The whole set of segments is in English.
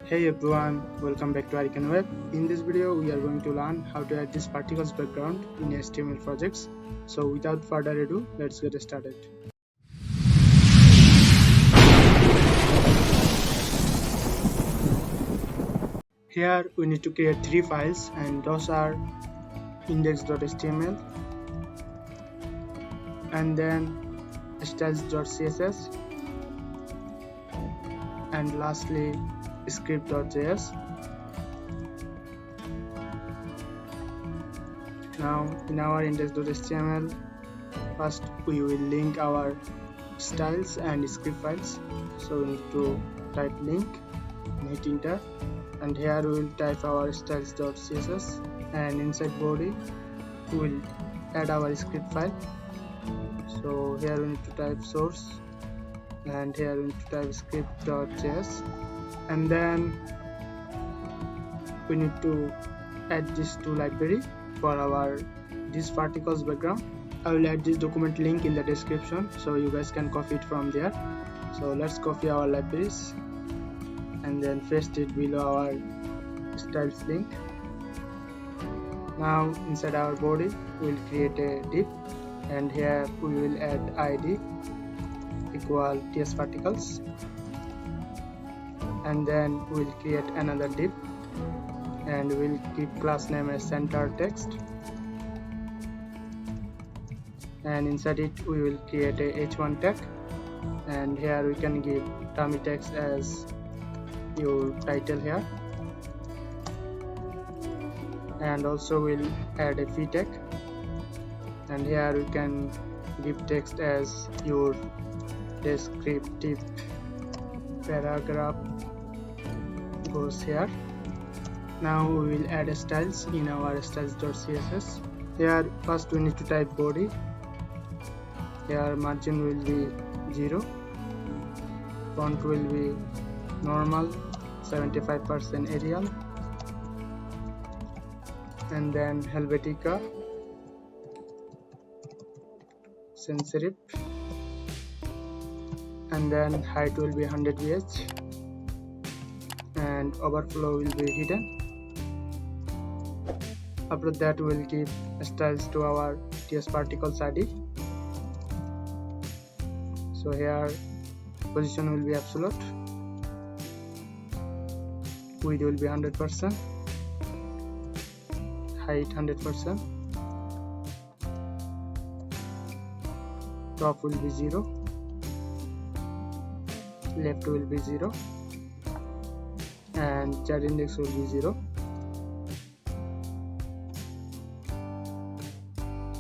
Hey everyone, welcome back to Icon Web. In this video, we are going to learn how to add this particles background in HTML projects. So without further ado, let's get started. Here we need to create three files, and those are index.html and then styles.css and lastly script.js. Now in our index.html, first we will link our styles and script files. So we need to type link and hit enter, and here we will type our styles.css, and inside body we will add our script file. So here we need to type source, and here we need to type script.js, and then we need to add these two library for our this particles background. I will add this document link in the description so you guys can copy it from there. So let's copy our libraries and then paste it below our styles link. Now inside our body we will create a div, and here we will add id equal tsparticles, and then we'll create another div and we'll keep class name as center text, and inside it we will create a h1 tag, and here we can give dummy text as your title here, and also we'll add a p tag, and here we can give text as your descriptive paragraph goes here. Now we will add styles in our styles.css. Here first we need to type body. Here margin will be 0, font will be normal 75% Arial, and then Helvetica, sans serif, and then height will be 100 ph, and overflow will be hidden. After that we will give styles to our tsparticles id. So here position will be absolute, width will be 100%, height 100%, top will be 0, left will be 0, and z index will be 0.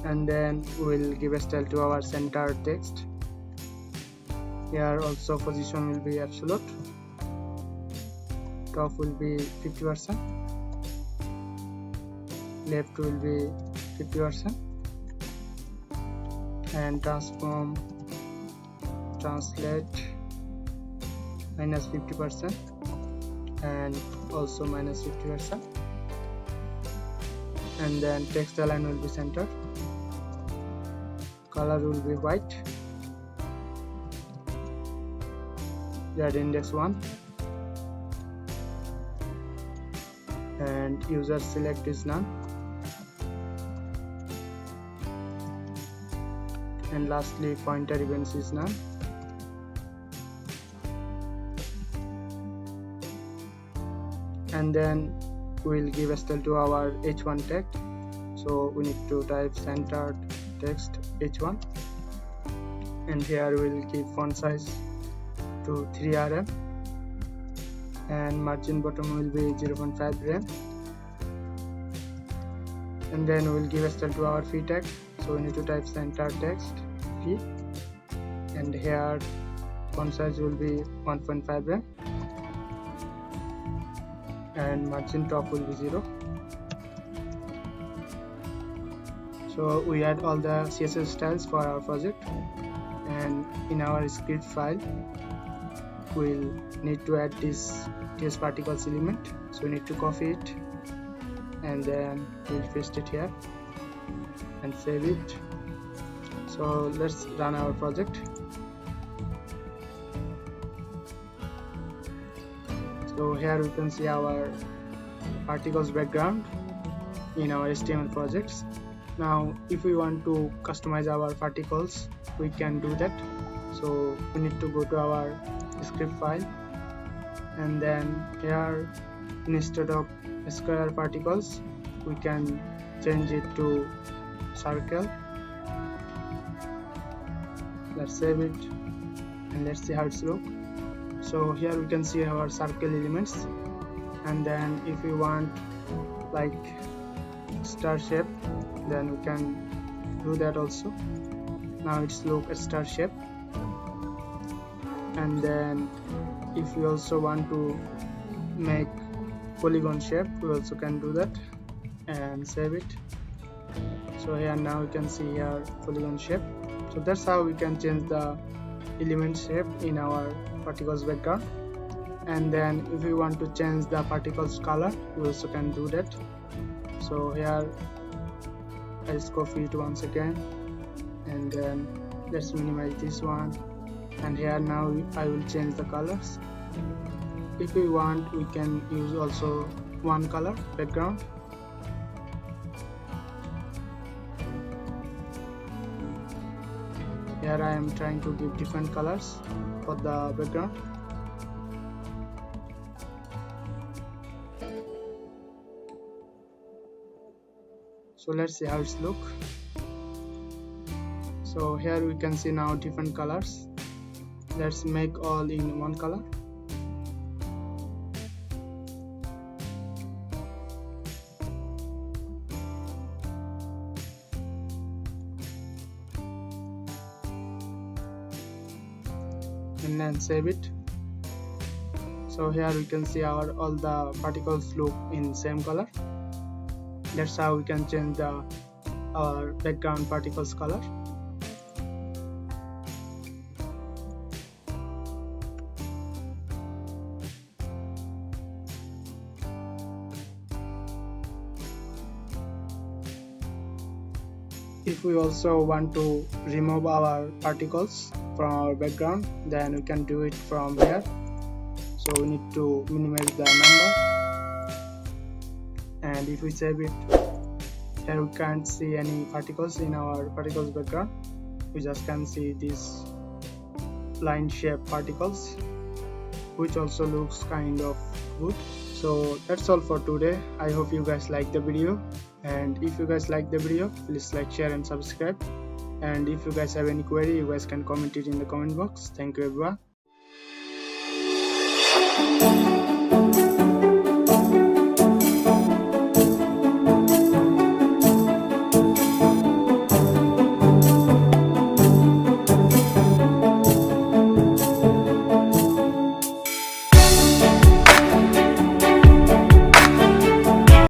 And then we'll give a style to our center text. Here also position will be absolute, top will be 50%, left will be 50%, and transform translate minus 50% and also minus 50%, and then text align will be centered, color will be white, z index 1, and user select is none, and lastly pointer events is none. And then we'll give a style to our h1 tag. So we need to type centered text h1, and here we'll give font size to 3 rm, and margin bottom will be 0.5 rem, and then we'll give a style to our p tag. So we need to type center text p, and here font size will be 1.5 rem, and margin top will be 0. So we add all the CSS styles for our project, and in our script file we'll need to add this tsparticles element. So we need to copy it, and then we'll paste it here and save it. So let's run our project. So here we can see our particles background in our HTML projects. Now if we want to customize our particles, we can do that. So we need to go to our script file, and then here instead of square particles we can change it to circle. Let's save it and let's see how it's look. So here we can see our circle elements, and then if we want like star shape, then we can do that also. Now it's look a star shape. And then if we also want to make polygon shape, we also can do that and save it. So here now you can see here polygon shape. So that's how we can change the element shape in our particles background. And then if we want to change the particles color, we also can do that. So here I just copy it once again, and then let's minimize this one, and here now I will change the colors. If we want, we can use also one color background. Here I am trying to give different colors for the background. So let's see how it's look. So here we can see now different colors. Let's make all in one color. And then save it. So here we can see all the particles look in same color. That's how we can change our background particles color. If we also want to remove our particles from our background, then we can do it from here. So we need to minimize the number, and if we save it, here we can't see any particles in our particles background. We just can see these line shape particles, which also looks kind of good. So that's all for today. I hope you guys like the video, and if you guys like the video, please like, share and subscribe. And if you guys have any query, you guys can comment it in the comment box. Thank you everyone.